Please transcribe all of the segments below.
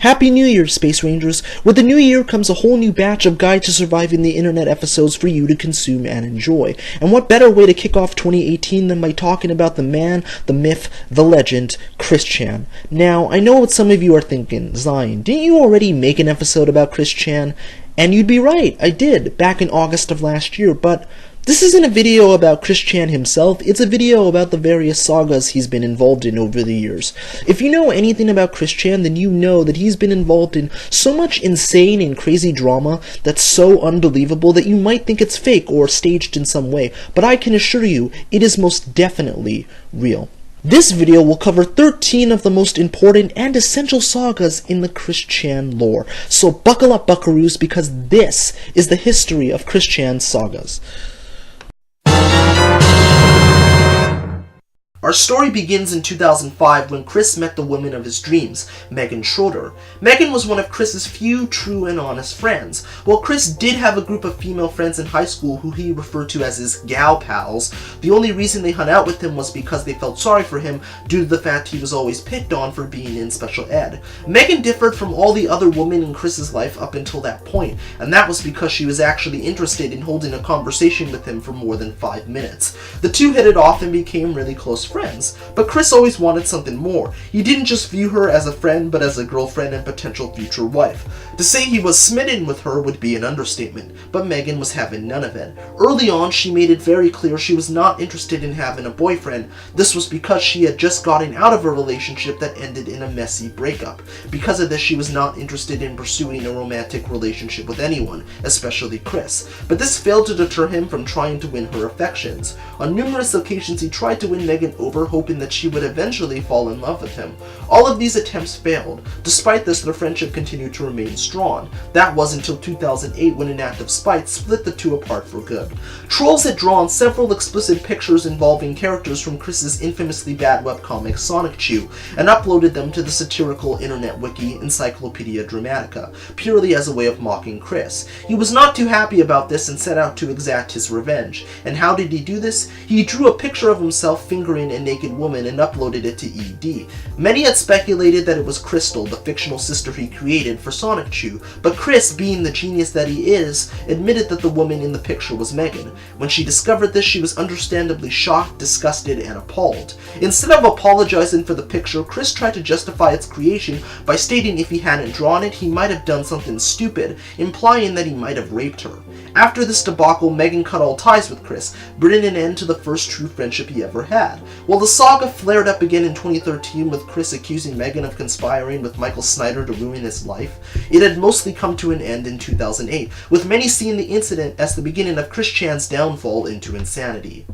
Happy New Year, Space Rangers! With the new year comes a whole new batch of Guide to Surviving the Internet episodes for you to consume and enjoy. And what better way to kick off 2018 than by talking about the man, the myth, the legend, Chris Chan. Now, I know what some of you are thinking. Zion, didn't you already make an episode about Chris Chan? And you'd be right, I did, back in August of last year, but this isn't a video about Chris Chan himself, it's a video about the various sagas he's been involved in over the years. If you know anything about Chris Chan, then you know that he's been involved in so much insane and crazy drama that's so unbelievable that you might think it's fake or staged in some way, but I can assure you, it is most definitely real. This video will cover 13 of the most important and essential sagas in the Chris Chan lore, so buckle up, buckaroos, because this is the history of Chris Chan's sagas. Our story begins in 2005 when Chris met the woman of his dreams, Megan Schroeder. Megan was one of Chris's few true and honest friends. While Chris did have a group of female friends in high school who he referred to as his gal pals, the only reason they hung out with him was because they felt sorry for him due to the fact he was always picked on for being in special ed. Megan differed from all the other women in Chris's life up until that point, and that was because she was actually interested in holding a conversation with him for more than 5 minutes. The two hit it off and became really close friends, but Chris always wanted something more. He didn't just view her as a friend, but as a girlfriend and potential future wife. To say he was smitten with her would be an understatement, but Megan was having none of it. Early on, she made it very clear she was not interested in having a boyfriend. This was because she had just gotten out of a relationship that ended in a messy breakup. Because of this, she was not interested in pursuing a romantic relationship with anyone, especially Chris. But this failed to deter him from trying to win her affections. On numerous occasions, he tried to win Megan over, hoping that she would eventually fall in love with him. All of these attempts failed. Despite this, their friendship continued to remain strong. That was until 2008 when an act of spite split the two apart for good. Trolls had drawn several explicit pictures involving characters from Chris's infamously bad webcomic Sonic Chew and uploaded them to the satirical internet wiki Encyclopedia Dramatica, purely as a way of mocking Chris. He was not too happy about this and set out to exact his revenge. And how did he do this? He drew a picture of himself fingering a naked woman and uploaded it to ED. Many had speculated that it was Crystal, the fictional sister he created for Sonic Chew, but Chris, being the genius that he is, admitted that the woman in the picture was Megan. When she discovered this, she was understandably shocked, disgusted, and appalled. Instead of apologizing for the picture, Chris tried to justify its creation by stating if he hadn't drawn it, he might have done something stupid, implying that he might have raped her. After this debacle, Megan cut all ties with Chris, bringing an end to the first true friendship he ever had. While the saga flared up again in 2013 with Chris accusing Megan of conspiring with Michael Snyder to ruin his life, it had mostly come to an end in 2008, with many seeing the incident as the beginning of Chris Chan's downfall into insanity.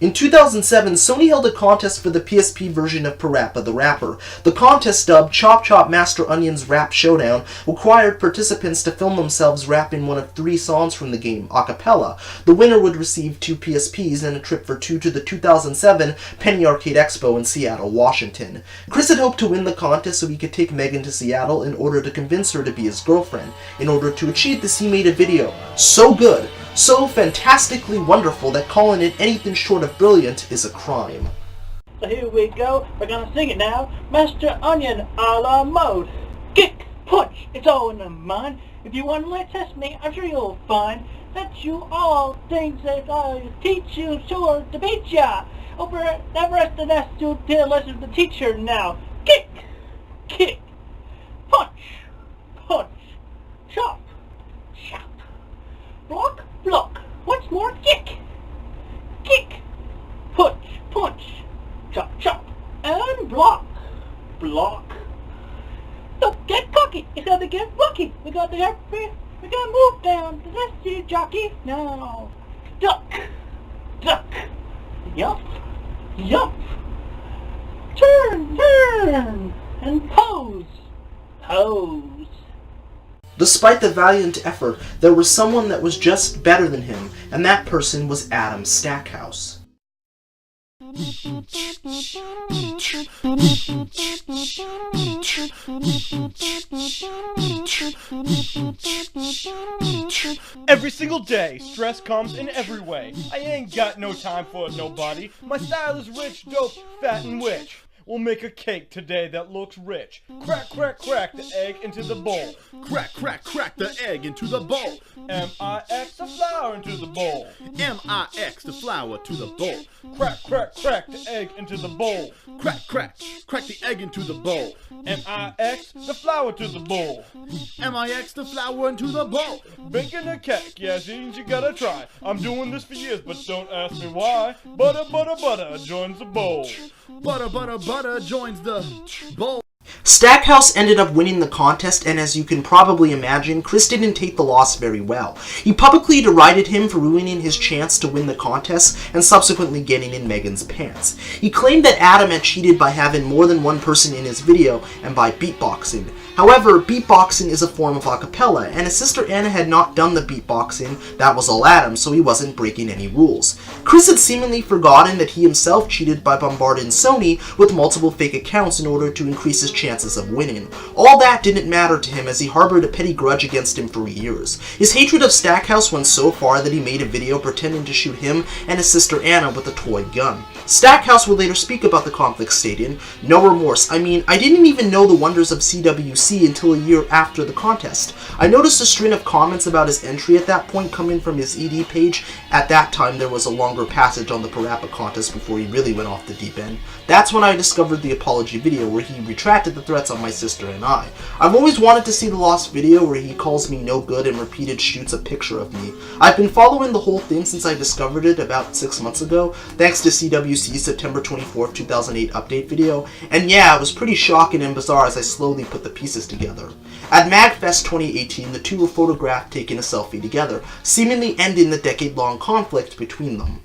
In 2007, Sony held a contest for the PSP version of Parappa the Rapper. The contest, dubbed Chop Chop Master Onion's Rap Showdown, required participants to film themselves rapping one of 3 songs from the game, a cappella. The winner would receive 2 PSPs and a trip for 2 to the 2007 Penny Arcade Expo in Seattle, Washington. Chris had hoped to win the contest so he could take Megan to Seattle in order to convince her to be his girlfriend. In order to achieve this, he made a video so good, so fantastically wonderful that calling it anything short of brilliant is a crime. So here we go, we're gonna sing it now. Master Onion a la mode. Kick, punch, it's all in the mind. If you want to test me, I'm sure you'll find that you all things that I teach you sure to beat ya. Over the rest of that to listen to the teacher now. Kick, kick, punch, punch, chop, chop, block, block, once more, kick, kick, punch, punch, chop, chop, and block, block. Don't get cocky, you gotta get lucky. We gotta move down to this here jockey now. Duck, duck, yup, yup. Turn, turn, and pose, pose. Despite the valiant effort, there was someone that was just better than him, and that person was Adam Stackhouse. Every single day, stress comes in every way. I ain't got no time for nobody. My style is rich, dope, fat, and witch. We'll make a cake today that looks rich. Crack, crack, crack the egg into the bowl. Crack, crack, crack the egg into the bowl. M-I-X the flour into the bowl. M-I-X the flour to the bowl. Crack, crack, crack the egg into the bowl. Crack, crack, crack the egg into the bowl. M-I-X the flour to the bowl. M-I-X the flour into the bowl. Baking a cake, yes, you gotta try. I'm doing this for years, but don't ask me why. Butter, butter, butter joins the bowl. Butter, butter, butter joins the bowl. Stackhouse ended up winning the contest, and as you can probably imagine, Chris didn't take the loss very well. He publicly derided him for ruining his chance to win the contest and subsequently getting in Megan's pants. He claimed that Adam had cheated by having more than one person in his video and by beatboxing. However, beatboxing is a form of acapella, and his sister Anna had not done the beatboxing. That was all Adam, so he wasn't breaking any rules. Chris had seemingly forgotten that he himself cheated by bombarding Sony with multiple fake accounts in order to increase his chances of winning. All that didn't matter to him as he harbored a petty grudge against him for years. His hatred of Stackhouse went so far that he made a video pretending to shoot him and his sister Anna with a toy gun. Stackhouse would later speak about the conflict, stating, "No remorse. I mean, I didn't even know the wonders of CWC until a year after the contest. I noticed a string of comments about his entry at that point coming from his ED page. At that time, there was a longer passage on the Parappa contest before he really went off the deep end. That's when I discovered the apology video where he retracted the threats on my sister and I. I've always wanted to see the lost video where he calls me no good and repeated shoots a picture of me. I've been following the whole thing since I discovered it about 6 months ago, thanks to CWC's September 24th, 2008 update video, and yeah, it was pretty shocking and bizarre as I slowly put the pieces together." At MagFest 2018, the two were photographed taking a selfie together, seemingly ending the decade-long conflict between them.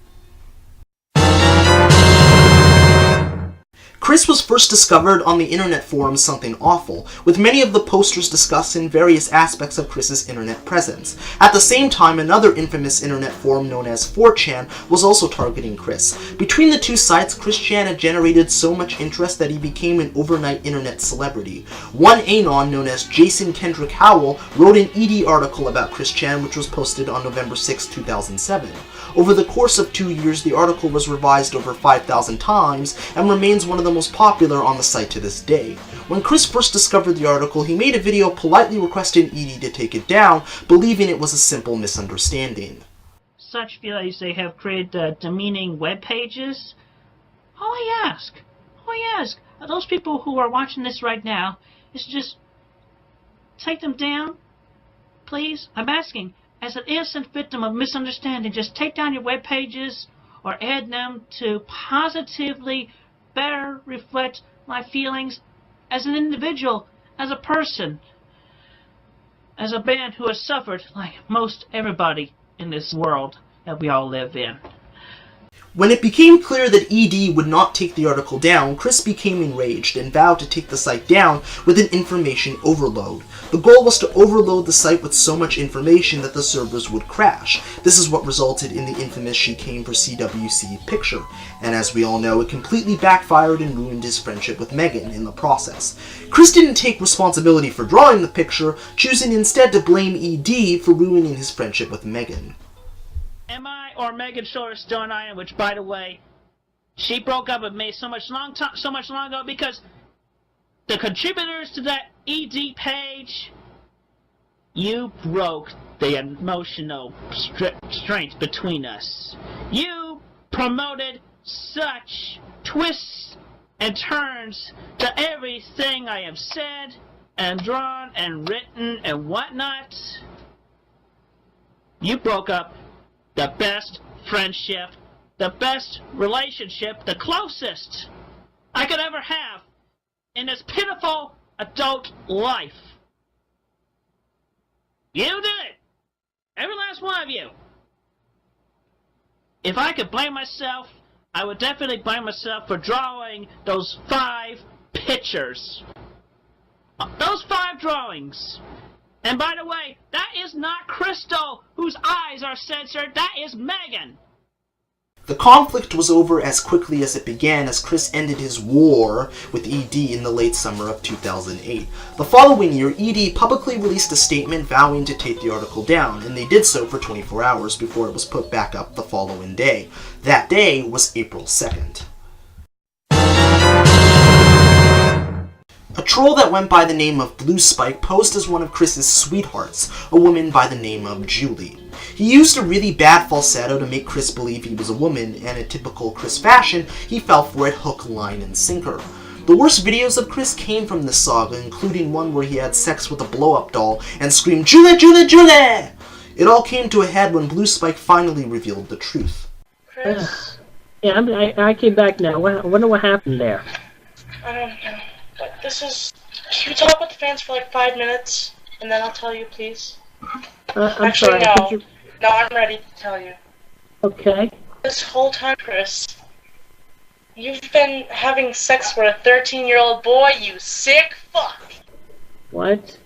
Chris was first discovered on the internet forum Something Awful, with many of the posters discussing various aspects of Chris's internet presence. At the same time, another infamous internet forum known as 4chan was also targeting Chris. Between the two sites, Chris Chan had generated so much interest that he became an overnight internet celebrity. One anon known as Jason Kendrick Howell wrote an ED article about Chris Chan, which was posted on November 6, 2007. Over the course of 2 years, the article was revised over 5,000 times and remains one of the most popular on the site to this day. When Chris first discovered the article, he made a video politely requesting ED to take it down, believing it was a simple misunderstanding. Such videos they have created demeaning web pages. All I ask of those people who are watching this right now is just take them down, please. I'm asking, as an innocent victim of misunderstanding, just take down your web pages or add them to positively better reflect my feelings as an individual, as a person, as a man who has suffered like most everybody in this world that we all live in. When it became clear that ED would not take the article down, Chris became enraged and vowed to take the site down with an information overload. The goal was to overload the site with so much information that the servers would crash. This is what resulted in the infamous She Came for CWC picture, and as we all know, it completely backfired and ruined his friendship with Megan in the process. Chris didn't take responsibility for drawing the picture, choosing instead to blame ED for ruining his friendship with Megan. Am I or Megan Schroeder still an iron? Which, by the way, she broke up with me so much long ago because the contributors to that ED page, you broke the emotional strength between us. You promoted such twists and turns to everything I have said and drawn and written and whatnot. You broke up the best friendship, the best relationship, the closest I could ever have in this pitiful adult life. You did it! Every last one of you! If I could blame myself, I would definitely blame myself for drawing those 5 pictures. Those 5 drawings. And by the way, that is not Crystal, whose eyes are censored. That is Megan. The conflict was over as quickly as it began as Chris ended his war with ED in the late summer of 2008. The following year, ED publicly released a statement vowing to take the article down, and they did so for 24 hours before it was put back up the following day. That day was April 2nd. troll that went by the name of Blue Spike posed as one of Chris's sweethearts, a woman by the name of Julie. He used a really bad falsetto to make Chris believe he was a woman, and in typical Chris fashion, he fell for it hook, line, and sinker. The worst videos of Chris came from this saga, including one where he had sex with a blow-up doll and screamed, "Julie, Julie, Julie!" It all came to a head when Blue Spike finally revealed the truth. Chris? Yeah, I came back now. I wonder what happened there. I don't know. But this is... Can we talk with the fans for like 5 minutes? And then I'll tell you, please? I'm Actually, sorry. no. No, I'm ready to tell you. Okay. This whole time, Chris, you've been having sex with a 13-year-old boy, you sick fuck! What?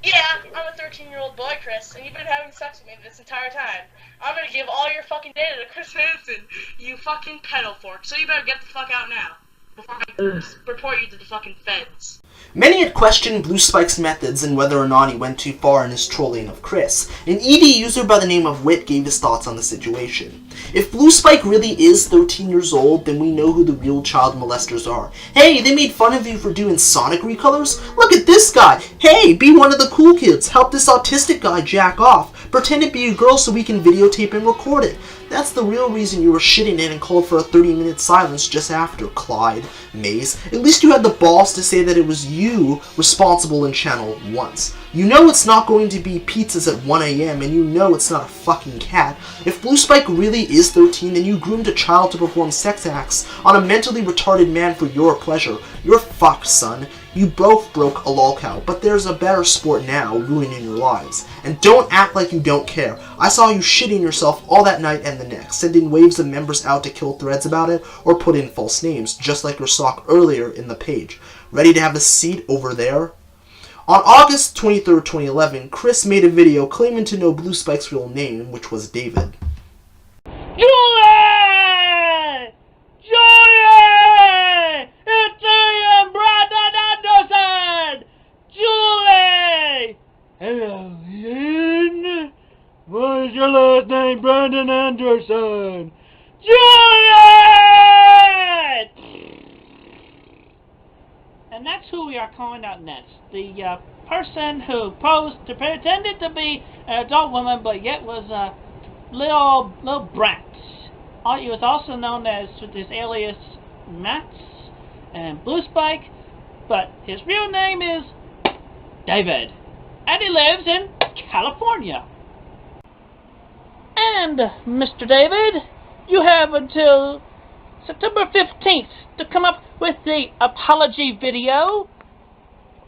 Yeah, I'm a 13-year-old boy, Chris, and you've been having sex with me this entire time. I'm gonna give all your fucking data to Chris Hansen, you fucking pedo fork, so you better get the fuck out now, before I report you to the fucking feds. Many had questioned Blue Spike's methods and whether or not he went too far in his trolling of Chris. An ED user by the name of Wit gave his thoughts on the situation. If Blue Spike really is 13 years old, then we know who the real child molesters are. Hey, they made fun of you for doing Sonic recolors? Look at this guy! Hey, be one of the cool kids! Help this autistic guy jack off! Pretend to be a girl so we can videotape and record it! That's the real reason you were shitting it and called for a 30-minute silence just after, Clyde, Maze. At least you had the balls to say that it was you responsible in channel once. You know it's not going to be pizzas at 1 AM, and you know it's not a fucking cat. If Blue Spike really is 13, then you groomed a child to perform sex acts on a mentally retarded man for your pleasure. You're fucked, son. You both broke a lolcow, but there's a better sport now ruining your lives. And don't act like you don't care. I saw you shitting yourself all that night and the next, sending waves of members out to kill threads about it, or put in false names, just like your sock earlier in the page. Ready to have a seat over there? On August 23rd, 2011, Chris made a video claiming to know Blue Spike's real name, which was David. Julie! Julie! It's Ian Brandon Anderson! Julie! Hello, Ian. What is your last name, Brandon Anderson? Julie! And that's who we are calling out next. The person who pretended to be an adult woman, but yet was a little brat. He was also known as, with his alias, Mats and Blue Spike, but his real name is David, and he lives in California. And, Mr. David, you have until September 15th to come up with the apology video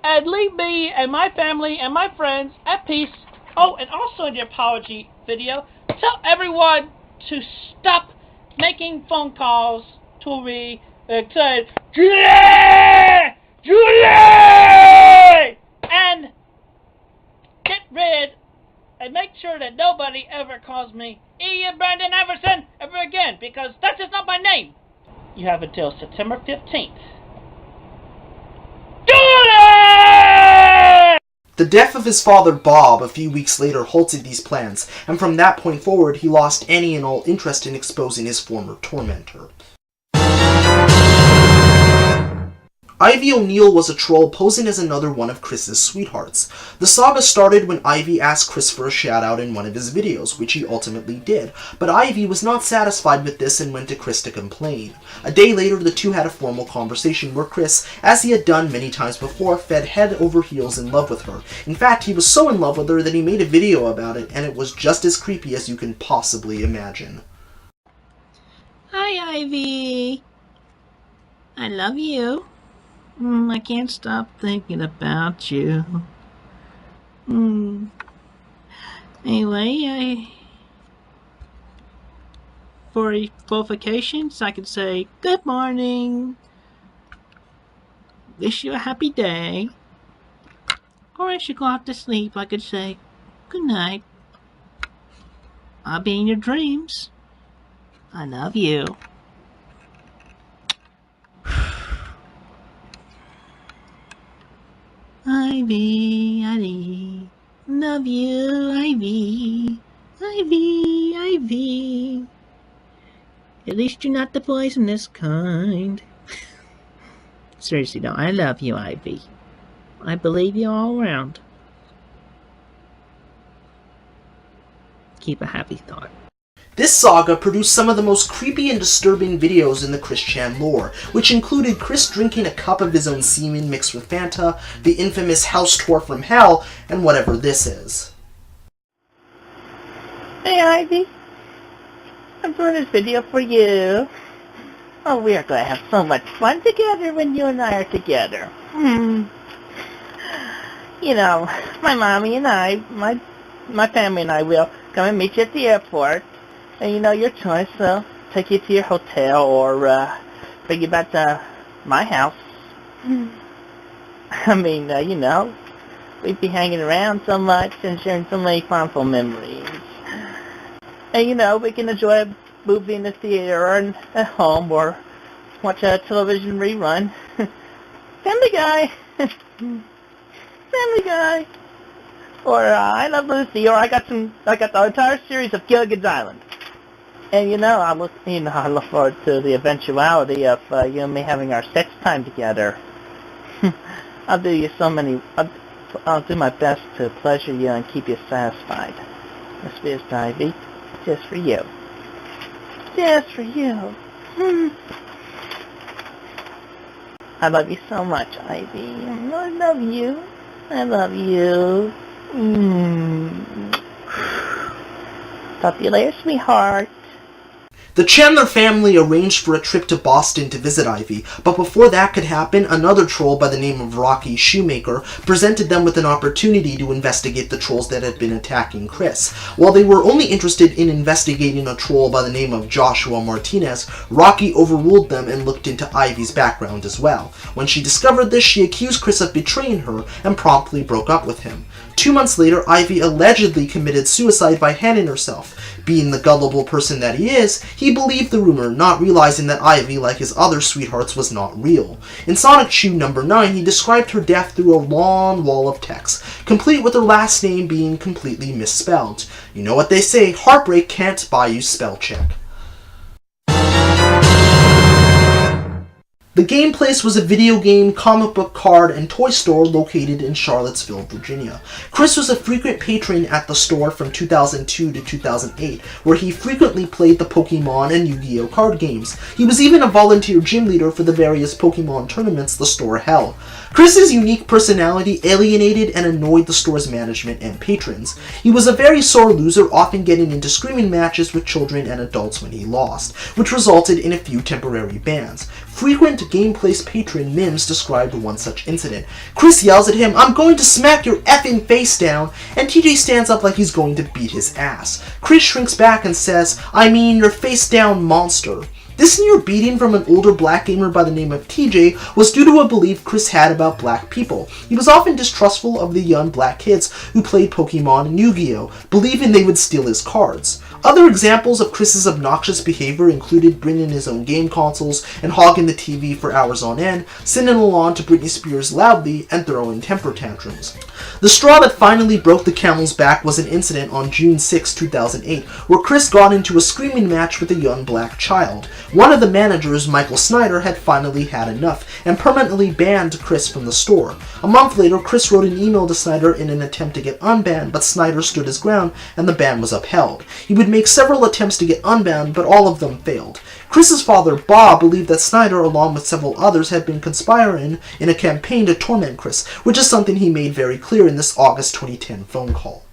and leave me and my family and my friends at peace. Oh, and also in the apology video, tell everyone to stop making phone calls to me and say, Julie! Julie! And get rid and make sure that nobody ever calls me Ian Brandon Everson ever again, because that is not my name. You have until September 15th. Julie! The death of his father, Bob, a few weeks later halted these plans, and from that point forward, he lost any and all interest in exposing his former tormentor. Ivy O'Neill was a troll posing as another one of Chris's sweethearts. The saga started when Ivy asked Chris for a shout-out in one of his videos, which he ultimately did, but Ivy was not satisfied with this and went to Chris to complain. A day later, the two had a formal conversation where Chris, as he had done many times before, fed head over heels in love with her. In fact, he was so in love with her that he made a video about it, and it was just as creepy as you can possibly imagine. Hi, Ivy. I love you. I can't stop thinking about you. Anyway, for qualifications, I could say good morning, wish you a happy day, or I should go off to sleep. I could say good night. I'll be in your dreams. I love you. Ivy, Ivy, love you, Ivy, Ivy, Ivy. At least you're not the poisonous kind. Seriously, no, I love you, Ivy. I believe you all around. Keep a happy thought. This saga produced some of the most creepy and disturbing videos in the Chris Chan lore, which included Chris drinking a cup of his own semen mixed with Fanta, the infamous house tour from hell, and whatever this is. Hey Ivy, I'm doing this video for you. Oh, we are going to have so much fun together when you and I are together. You know, my mommy and I, my family and I will come and meet you at the airport. And you know, your choice, so take you to your hotel or bring you back to my house. I mean, you know, we'd be hanging around so much and sharing so many fondful memories. And you know, we can enjoy a movie in the theater or at home or watch a television rerun. Family Guy! Family Guy! Or I Love Lucy, or I got the entire series of Gilligan's Island. And you know, I look forward to the eventuality of you and me having our sex time together. I'll do my best to pleasure you and keep you satisfied. This is Ivy, just for you. Just for you. I love you so much, Ivy. I love you. I love you. Talk to you later, sweetheart. The Chandler family arranged for a trip to Boston to visit Ivy, but before that could happen, another troll by the name of Rocky Shoemaker presented them with an opportunity to investigate the trolls that had been attacking Chris. While they were only interested in investigating a troll by the name of Joshua Martinez, Rocky overruled them and looked into Ivy's background as well. When she discovered this, she accused Chris of betraying her and promptly broke up with him. 2 months later, Ivy allegedly committed suicide by hanging herself. Being the gullible person that he is, he believed the rumor, not realizing that Ivy, like his other sweethearts, was not real. In Sonic Shoe number 9, he described her death through a long wall of text, complete with her last name being completely misspelled. You know what they say, heartbreak can't buy you spell check. The GamePlace was a video game, comic book card, and toy store located in Charlottesville, Virginia. Chris was a frequent patron at the store from 2002 to 2008, where he frequently played the Pokemon and Yu-Gi-Oh! Card games. He was even a volunteer gym leader for the various Pokemon tournaments the store held. Chris's unique personality alienated and annoyed the store's management and patrons. He was a very sore loser, often getting into screaming matches with children and adults when he lost, which resulted in a few temporary bans. Frequent GamePlace patron Mims described one such incident. Chris yells at him, "I'm going to smack your effing face down," and TJ stands up like he's going to beat his ass. Chris shrinks back and says, "I mean your face down, monster." This near beating from an older black gamer by the name of TJ was due to a belief Chris had about black people. He was often distrustful of the young black kids who played Pokemon and Yu-Gi-Oh!, believing they would steal his cards. Other examples of Chris's obnoxious behavior included bringing his own game consoles and hogging the TV for hours on end, singing along to Britney Spears loudly, and throwing temper tantrums. The straw that finally broke the camel's back was an incident on June 6, 2008, where Chris got into a screaming match with a young black child. One of the managers, Michael Snyder, had finally had enough and permanently banned Chris from the store. A month later, Chris wrote an email to Snyder in an attempt to get unbanned, but Snyder stood his ground and the ban was upheld. He would make several attempts to get unbanned, but all of them failed. Chris's father, Bob, believed that Snyder, along with several others, had been conspiring in a campaign to torment Chris, which is something he made very clear in this August 2010 phone call.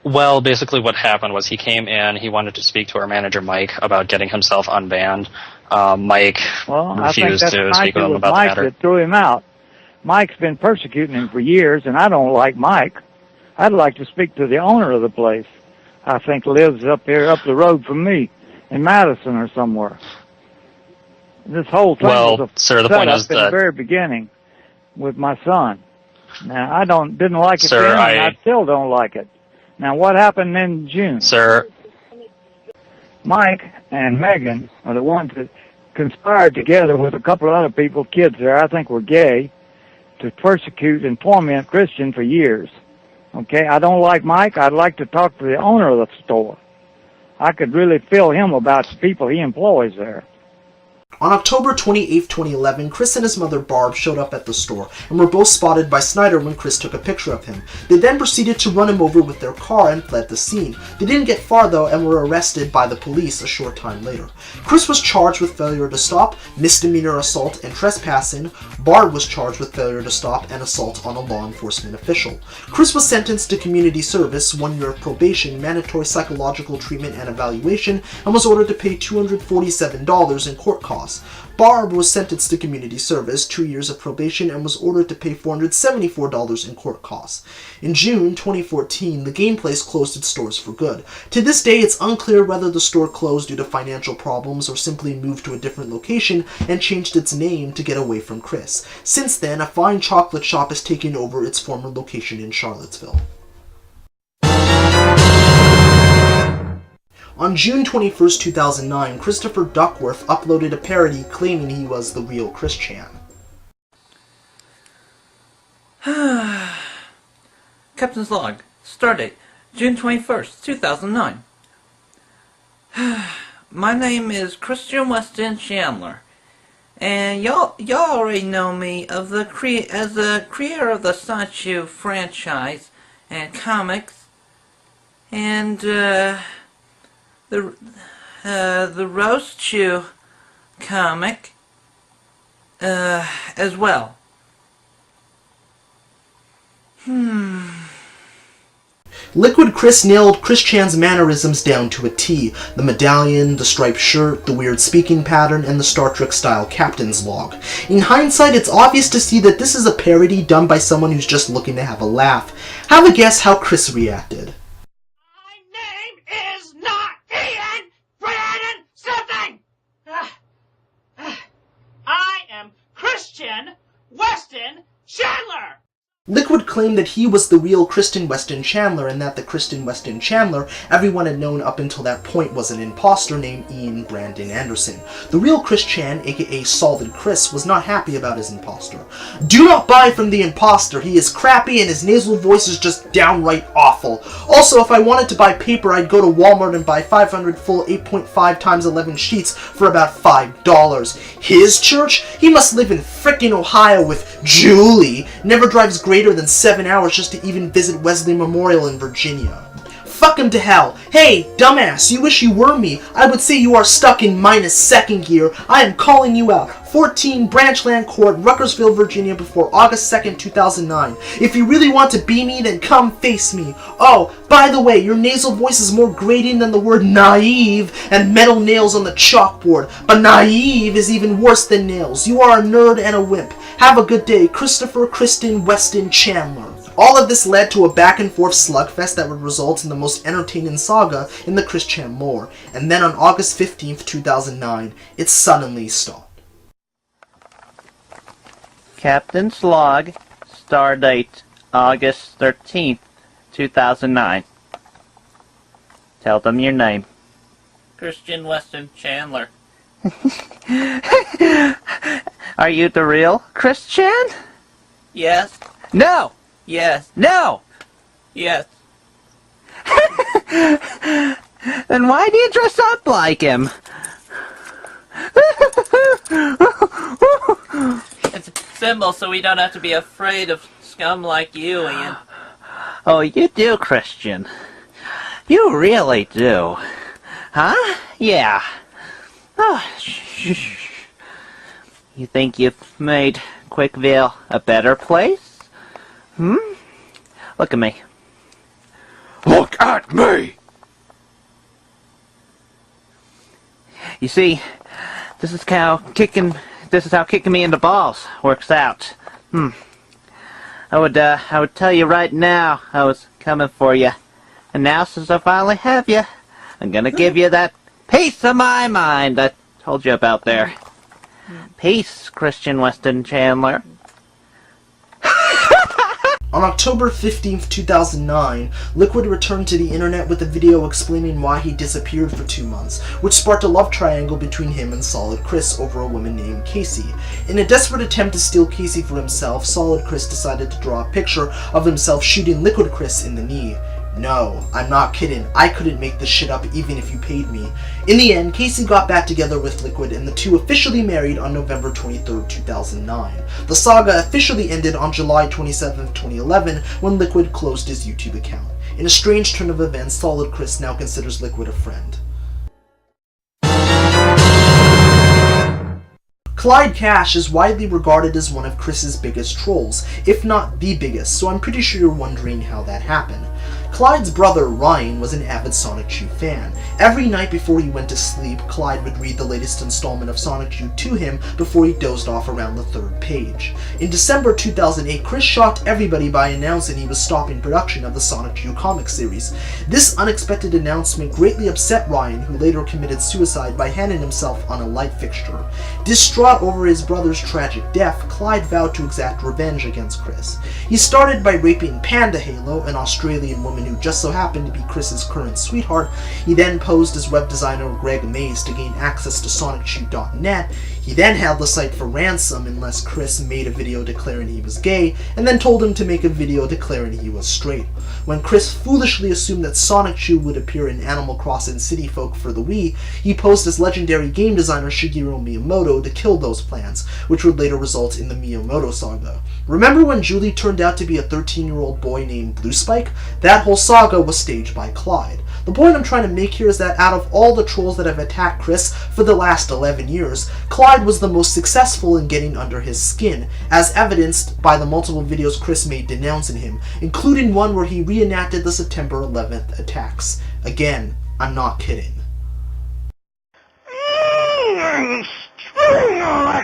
Well, basically what happened was he came in, he wanted to speak to our manager, Mike, about getting himself unbanned. Mike refused to speak with him about the matter. That threw him out. Mike's been persecuting him for years, and I don't like Mike. I'd like to speak to the owner of the place. I think lives up here, up the road from me, in Madison or somewhere. This whole thing was a sir, the point is in the very beginning with my son. Now, I didn't like it sir, then, and I still don't like it. Now, what happened in June? Sir, Mike and Megan are the ones that conspired together with a couple of other people, kids there, I think were gay, to persecute and torment Christian for years. Okay, I don't like Mike. I'd like to talk to the owner of the store. I could really feel him about the people he employs there. On October 28, 2011, Chris and his mother Barb showed up at the store and were both spotted by Snyder when Chris took a picture of him. They then proceeded to run him over with their car and fled the scene. They didn't get far though and were arrested by the police a short time later. Chris was charged with failure to stop, misdemeanor assault, and trespassing. Barb was charged with failure to stop and assault on a law enforcement official. Chris was sentenced to community service, 1 year of probation, mandatory psychological treatment and evaluation, and was ordered to pay $247 in court costs. Barb was sentenced to community service, 2 years of probation, and was ordered to pay $474 in court costs. In June 2014, the GamePlace closed its stores for good. To this day, it's unclear whether the store closed due to financial problems or simply moved to a different location and changed its name to get away from Chris. Since then, a fine chocolate shop has taken over its former location in Charlottesville. On June 21, 2009, Christopher Duckworth uploaded a parody claiming he was the real Chris Chan. Captain's log. Stardate. June 21st, 2009. My name is Christian Weston Chandler. And y'all already know me as the creator of the Sanchu franchise and comics. And the Roast Chew comic as well. Liquid Chris nailed Chris Chan's mannerisms down to a T. The medallion, the striped shirt, the weird speaking pattern, and the Star Trek-style captain's log. In hindsight, it's obvious to see that this is a parody done by someone who's just looking to have a laugh. Have a guess how Chris reacted. Christian Weston Chandler! Liquid claimed that he was the real Kristen Weston Chandler and that the Kristen Weston Chandler everyone had known up until that point was an imposter named Ian Brandon Anderson. The real Chris Chan, aka Solid Chris, was not happy about his imposter. Do not buy from the imposter. He is crappy and his nasal voice is just downright awful. Also, if I wanted to buy paper, I'd go to Walmart and buy 500 full 8.5 times 11 sheets for about $5. His church? He must live in frickin' Ohio with Julie. Never drives greater than 7 hours just to even visit Wesley Memorial in Virginia. Fuck him to hell. Hey, dumbass, you wish you were me. I would say you are stuck in minus second gear. I am calling you out. 14 Branchland Court, Ruckersville, Virginia, before August 2nd, 2009. If you really want to be me, then come face me. Oh, by the way, your nasal voice is more grating than the word naive and metal nails on the chalkboard. But naive is even worse than nails. You are a nerd and a wimp. Have a good day, Christopher Kristen Weston Chandler. All of this led to a back-and-forth slugfest that would result in the most entertaining saga in the Chris Chan lore. And then on August 15th, 2009, it suddenly stopped. Captain's log, stardate August 13th, 2009. Tell them your name. Christian Weston Chandler. Are you the real Chris Chan? Yes. No! Yes. No! Yes. Then why do you dress up like him? It's a symbol so we don't have to be afraid of scum like you, Ian. Oh, you do, Christian. You really do. Huh? Yeah. Oh, shh. You think you've made Quickville a better place? Look at me. Look at me! You see, this is how kicking me in the balls works out. I would tell you right now I was coming for you. And now, since I finally have you, I'm gonna give you that piece of my mind I told you about there. Peace, Christian Weston Chandler. On October 15th, 2009, Liquid returned to the internet with a video explaining why he disappeared for 2 months, which sparked a love triangle between him and Solid Chris over a woman named Casey. In a desperate attempt to steal Casey for himself, Solid Chris decided to draw a picture of himself shooting Liquid Chris in the knee. No, I'm not kidding. I couldn't make this shit up even if you paid me. In the end, Casey got back together with Liquid and the two officially married on November 23rd, 2009. The saga officially ended on July 27th, 2011 when Liquid closed his YouTube account. In a strange turn of events, Solid Chris now considers Liquid a friend. Clyde Cash is widely regarded as one of Chris's biggest trolls, if not the biggest, so I'm pretty sure you're wondering how that happened. Clyde's brother, Ryan, was an avid Sonic 2 fan. Every night before he went to sleep, Clyde would read the latest installment of Sonic 2 to him before he dozed off around the 3rd page. In December 2008, Chris shocked everybody by announcing he was stopping production of the Sonic 2 comic series. This unexpected announcement greatly upset Ryan, who later committed suicide by hanging himself on a light fixture. Distraught over his brother's tragic death, Clyde vowed to exact revenge against Chris. He started by raping Panda Halo, an Australian woman who just so happened to be Chris's current sweetheart. He then posed as web designer Greg Mays to gain access to SonicShoot.net. He then held the site for ransom unless Chris made a video declaring he was gay, and then told him to make a video declaring he was straight. When Chris foolishly assumed that Sonic 2 would appear in Animal Crossing City Folk for the Wii, he posed as legendary game designer Shigeru Miyamoto to kill those plans, which would later result in the Miyamoto saga. Remember when Julie turned out to be a 13-year-old boy named Blue Spike? That whole saga was staged by Clyde. The point I'm trying to make here is that out of all the trolls that have attacked Chris for the last 11 years, Clyde was the most successful in getting under his skin, as evidenced by the multiple videos Chris made denouncing him, including one where he reenacted the September 11th attacks. Again, I'm not kidding.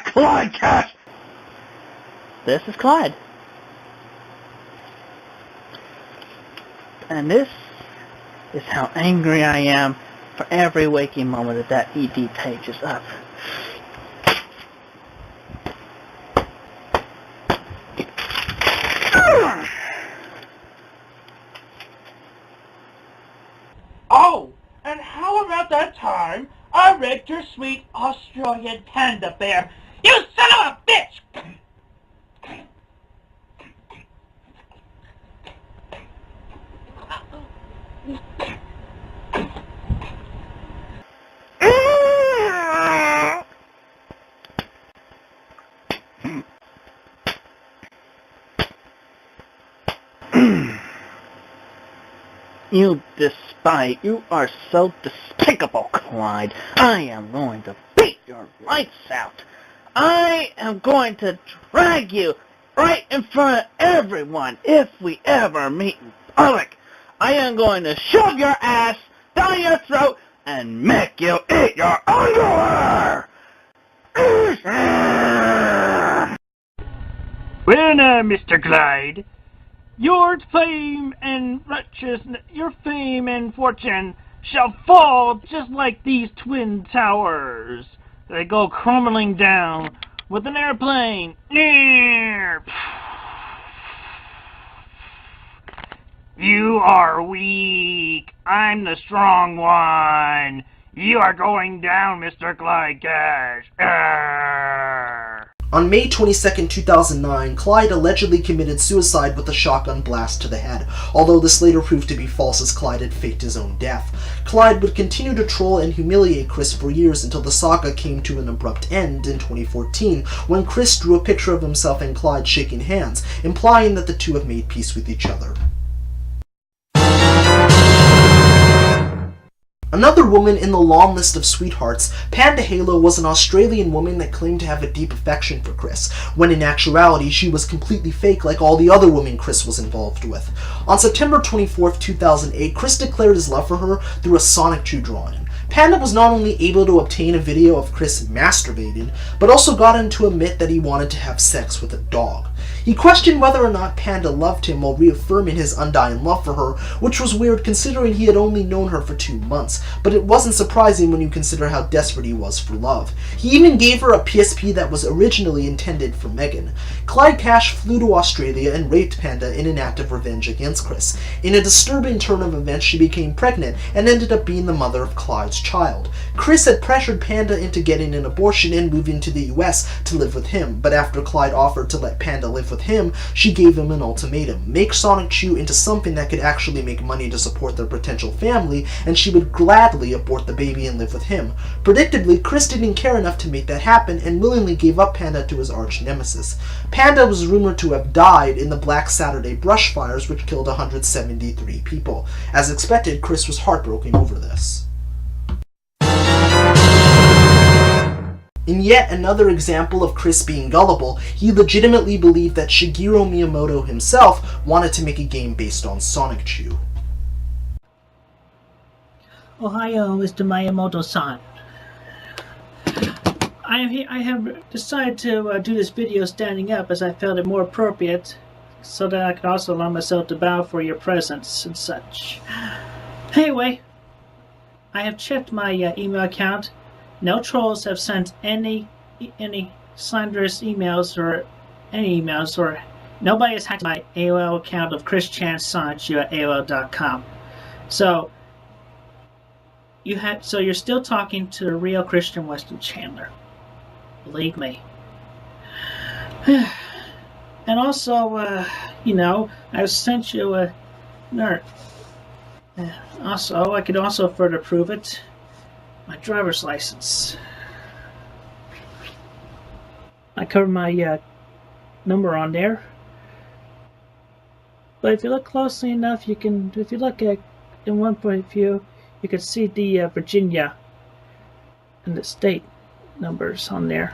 Clyde Cash! This is Clyde. And this is how angry I am for every waking moment that ED page is up. Oh, and how about that time I raped your sweet Australian panda bear? You son of a bitch! You are so despicable, Clyde. I am going to beat your lights out. I am going to drag you right in front of everyone if we ever meet in public. I am going to shove your ass down your throat and make you eat your underwear. Well now, Mr. Clyde, your fame and fortune shall fall just like these twin towers. They go crumbling down with an airplane. You are weak. I'm the strong one. You are going down, Mr. Clyde Cash. Arrgh. On May 22, 2009, Clyde allegedly committed suicide with a shotgun blast to the head, although this later proved to be false as Clyde had faked his own death. Clyde would continue to troll and humiliate Chris for years until the saga came to an abrupt end in 2014, when Chris drew a picture of himself and Clyde shaking hands, implying that the two have made peace with each other. Another woman in the long list of sweethearts, Panda Halo was an Australian woman that claimed to have a deep affection for Chris, when in actuality she was completely fake like all the other women Chris was involved with. On September 24, 2008, Chris declared his love for her through a Sonic 2 drawing. Panda was not only able to obtain a video of Chris masturbating, but also got him to admit that he wanted to have sex with a dog. He questioned whether or not Panda loved him while reaffirming his undying love for her, which was weird considering he had only known her for 2 months, but it wasn't surprising when you consider how desperate he was for love. He even gave her a PSP that was originally intended for Megan. Clyde Cash flew to Australia and raped Panda in an act of revenge against Chris. In a disturbing turn of events, she became pregnant and ended up being the mother of Clyde's child. Chris had pressured Panda into getting an abortion and moving to the US to live with him, but after Clyde offered to let Panda live with with him, she gave him an ultimatum. Make Sonic Chew into something that could actually make money to support their potential family, and she would gladly abort the baby and live with him. Predictably, Chris didn't care enough to make that happen and willingly gave up Panda to his arch nemesis. Panda was rumored to have died in the Black Saturday brush fires, which killed 173 people. As expected, Chris was heartbroken over this. In yet another example of Chris being gullible, he legitimately believed that Shigeru Miyamoto himself wanted to make a game based on Sonic Chew. Ohio, Mr. Miyamoto-san. I have decided to do this video standing up as I felt it more appropriate, so that I could also allow myself to bow for your presence and such. Anyway, I have checked my email account. No trolls have sent any slanderous emails or any emails, or nobody has hacked my AOL account of chrischansonichu at AOL.com. So you're still talking to the real Christian Weston Chandler. Believe me. And also, I've sent you a nerd. Also, I could also further prove it. My driver's license. I cover my number on there. But if you look closely enough, if you look at in one point of view, you can see the Virginia and the state numbers on there.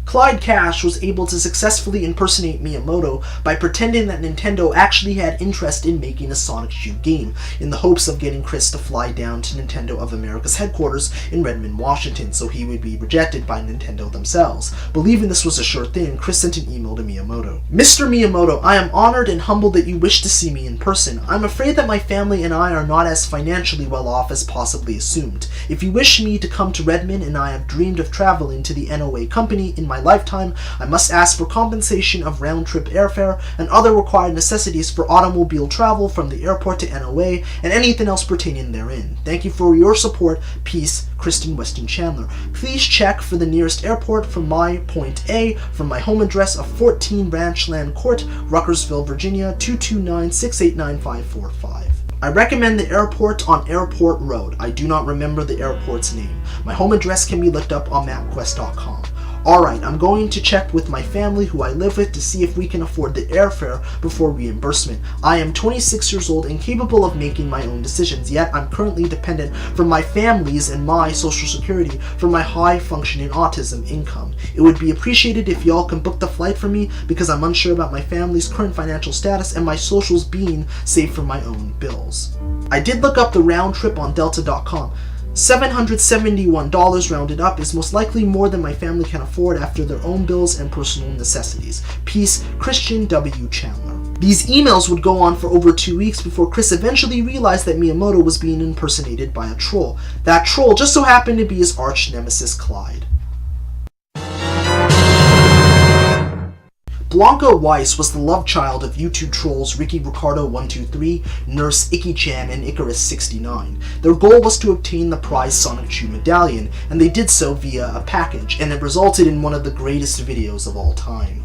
Clyde Cash was able to successfully impersonate Miyamoto by pretending that Nintendo actually had interest in making a Sonic Chew game, in the hopes of getting Chris to fly down to Nintendo of America's headquarters in Redmond, Washington, so he would be rejected by Nintendo themselves. Believing this was a sure thing, Chris sent an email to Miyamoto. Mr. Miyamoto, I am honored and humbled that you wish to see me in person. I'm afraid that my family and I are not as financially well off as possibly assumed. If you wish me to come to Redmond and I have dreamed of traveling to the NOA company in my lifetime, I must ask for compensation of round-trip airfare and other required necessities for automobile travel from the airport to NOA and anything else pertaining therein. Thank you for your support. Peace, Kristen Weston Chandler. Please check for the nearest airport from my point A from my home address of 14 Ranchland Court, Ruckersville, Virginia 229-689-545. I recommend the airport on Airport Road. I do not remember the airport's name. My home address can be looked up on MapQuest.com. Alright, I'm going to check with my family who I live with to see if we can afford the airfare before reimbursement. I am 26 years old and capable of making my own decisions, yet I'm currently dependent from my family's and my social security for my high-functioning autism income. It would be appreciated if y'all can book the flight for me because I'm unsure about my family's current financial status and my socials being saved for my own bills. I did look up the round trip on Delta.com. $771 rounded up is most likely more than my family can afford after their own bills and personal necessities. Peace, Christian W. Chandler. These emails would go on for over 2 weeks before Chris eventually realized that Miyamoto was being impersonated by a troll. That troll just so happened to be his arch nemesis Clyde. Blanca Weiss was the love child of YouTube trolls Ricky Ricardo123, Nurse Icky-chan, and Icarus69. Their goal was to obtain the prized Sonic Chew medallion, and they did so via a package, and it resulted in one of the greatest videos of all time.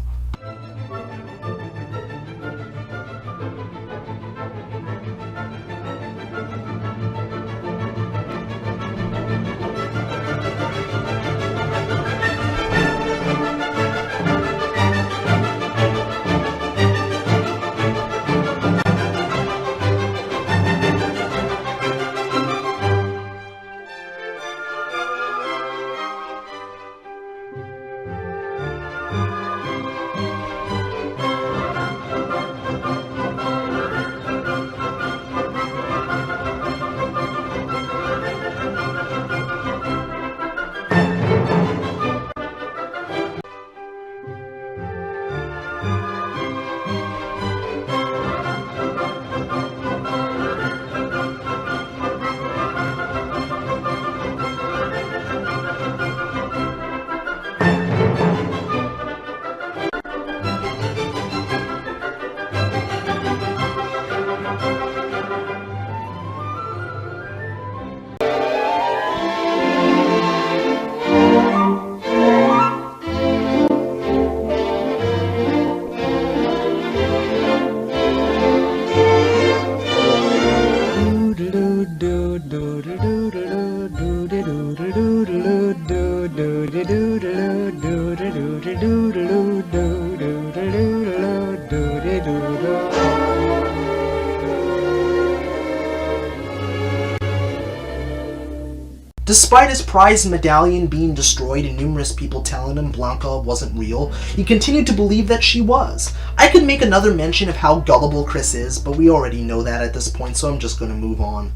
Despite his prize medallion being destroyed and numerous people telling him Blanca wasn't real, he continued to believe that she was. I could make another mention of how gullible Chris is, but we already know that at this point, so I'm just gonna move on.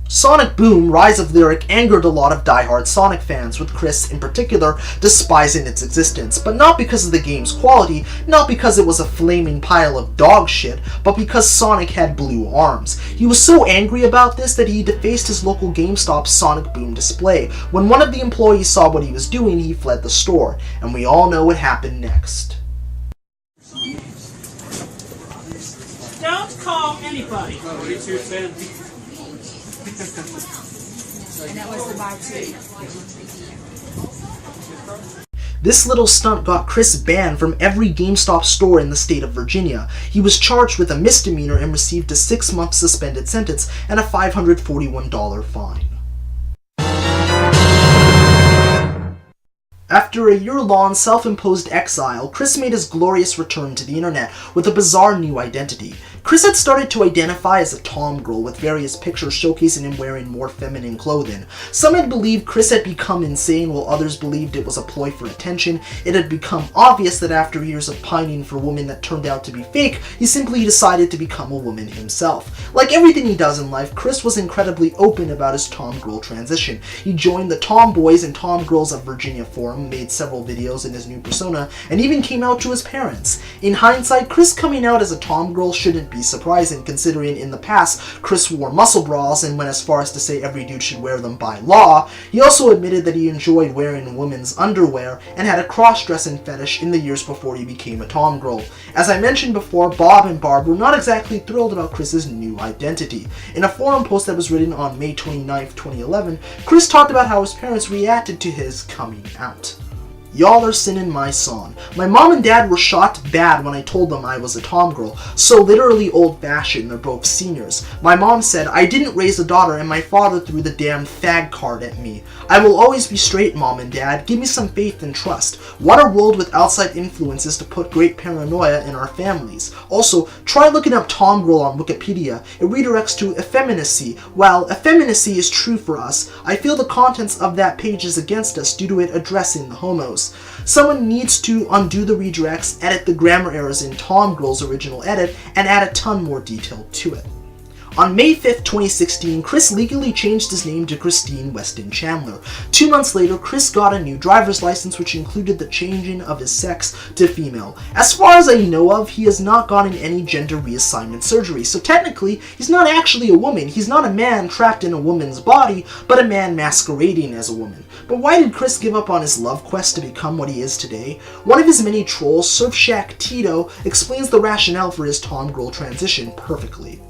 Sonic Boom, Rise of Lyric angered a lot of die-hard Sonic fans, with Chris, in particular, despising its existence, but not because of the game's quality, not because it was a flaming pile of dog shit, but because Sonic had blue arms. He was so angry about this that he defaced his local GameStop Sonic Boom display. When one of the employees saw what he was doing, he fled the store, and we all know what happened next. Don't call anybody. And that was the bar too. This little stunt got Chris banned from every GameStop store in the state of Virginia. He was charged with a misdemeanor and received a 6-month suspended sentence and a $541 fine. After a year-long self-imposed exile, Chris made his glorious return to the internet with a bizarre new identity. Chris had started to identify as a tomgirl, with various pictures showcasing him wearing more feminine clothing. Some had believed Chris had become insane, while others believed it was a ploy for attention. It had become obvious that after years of pining for women that turned out to be fake, he simply decided to become a woman himself. Like everything he does in life, Chris was incredibly open about his tomgirl transition. He joined the Tomboys and Tomgirls of Virginia forum, made several videos in his new persona, and even came out to his parents. In hindsight, Chris coming out as a tomgirl shouldn't be surprising, considering in the past Chris wore muscle bras and went as far as to say every dude should wear them by law. He also admitted that he enjoyed wearing women's underwear and had a cross-dressing fetish in the years before he became a tomgirl. As I mentioned before, Bob and Barb were not exactly thrilled about Chris's new identity. In a forum post that was written on May 29, 2011, Chris talked about how his parents reacted to his coming out. Y'all are singing my song. My mom and dad were shocked bad when I told them I was a tomgirl, so literally old-fashioned, they're both seniors. My mom said, I didn't raise a daughter and my father threw the damn fag card at me. I will always be straight, mom and dad. Give me some faith and trust. What a world with outside influences to put great paranoia in our families. Also, try looking up tomgirl on Wikipedia. It redirects to effeminacy. While effeminacy is true for us, I feel the contents of that page is against us due to it addressing the homos. Someone needs to undo the redirects, edit the grammar errors in Tomgirl's original edit, and add a ton more detail to it. On May 5th, 2016, Chris legally changed his name to Christine Weston Chandler. 2 months later, Chris got a new driver's license which included the changing of his sex to female. As far as I know of, he has not gotten any gender reassignment surgery, so technically, he's not actually a woman. He's not a man trapped in a woman's body, but a man masquerading as a woman. But why did Chris give up on his love quest to become what he is today? One of his many trolls, Surfshack Tito, explains the rationale for his tomgirl transition perfectly.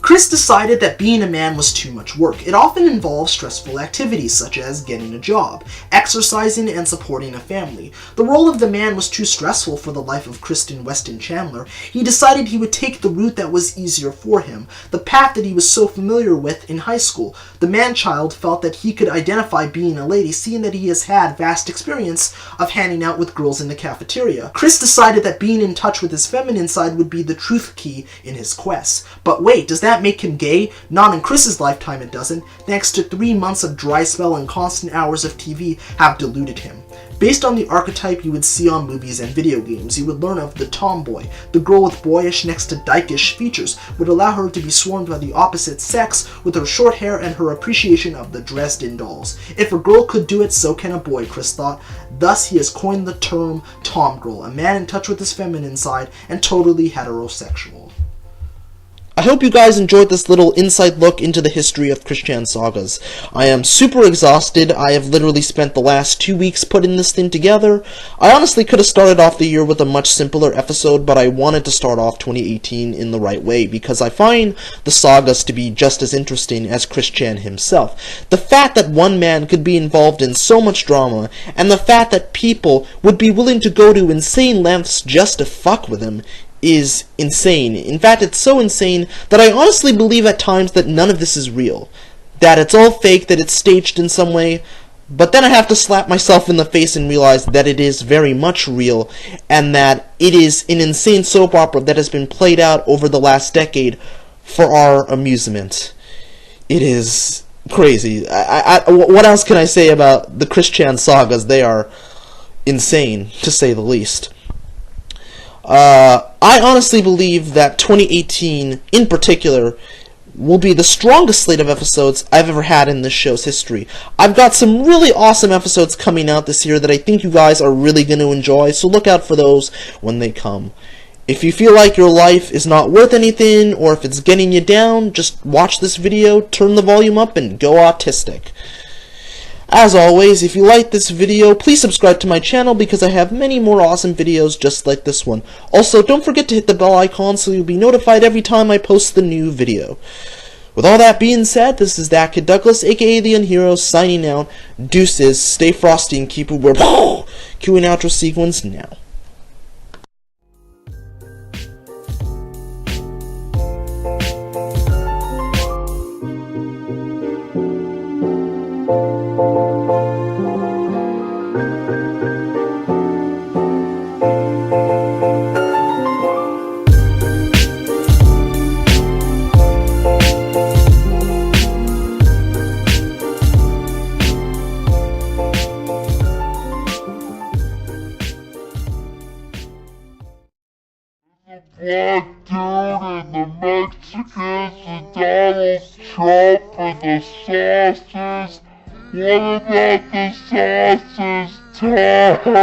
Chris decided that being a man was too much work. It often involves stressful activities such as getting a job, exercising, and supporting a family. The role of the man was too stressful for the life of Kristen Weston Chandler. He decided he would take the route that was easier for him, the path that he was so familiar with in high school. The man-child felt that he could identify being a lady, seeing that he has had vast experience of hanging out with girls in the cafeteria. Chris decided that being in touch with his feminine side would be the truth key in his quest. But wait, does that make him gay? Not in Chris's lifetime it doesn't, thanks to 3 months of dry spell and constant hours of TV have deluded him. Based on the archetype you would see on movies and video games, you would learn of the tomboy. The girl with boyish next to dykish features would allow her to be swarmed by the opposite sex with her short hair and her appreciation of the Dresden dolls. If a girl could do it, so can a boy, Chris thought. Thus, he has coined the term tomgirl, a man in touch with his feminine side and totally heterosexual. I hope you guys enjoyed this little inside look into the history of Christian Sagas. I am super exhausted. I have literally spent the last 2 weeks putting this thing together. I honestly could have started off the year with a much simpler episode, but I wanted to start off 2018 in the right way, because I find the Sagas to be just as interesting as Christian himself. The fact that one man could be involved in so much drama, and the fact that people would be willing to go to insane lengths just to fuck with him, is insane. In fact, it's so insane that I honestly believe at times that none of this is real. That it's all fake, that it's staged in some way. But then I have to slap myself in the face and realize that it is very much real, and that it is an insane soap opera that has been played out over the last decade for our amusement. It is crazy. What else can I say about the Chris Chan sagas? They are insane, to say the least. I honestly believe that 2018, in particular, will be the strongest slate of episodes I've ever had in this show's history. I've got some really awesome episodes coming out this year that I think you guys are really going to enjoy, so look out for those when they come. If you feel like your life is not worth anything, or if it's getting you down, just watch this video, turn the volume up, and go autistic. As always, if you like this video, please subscribe to my channel because I have many more awesome videos just like this one. Also, don't forget to hit the bell icon so you'll be notified every time I post the new video. With all that being said, this is that kid Douglas, aka the Unhero, signing out. Deuces, stay frosty and keep it weird. Cueing outro sequence now. Black dude and the Mexicans and Donald Trump and the sauces. What about the sauces time?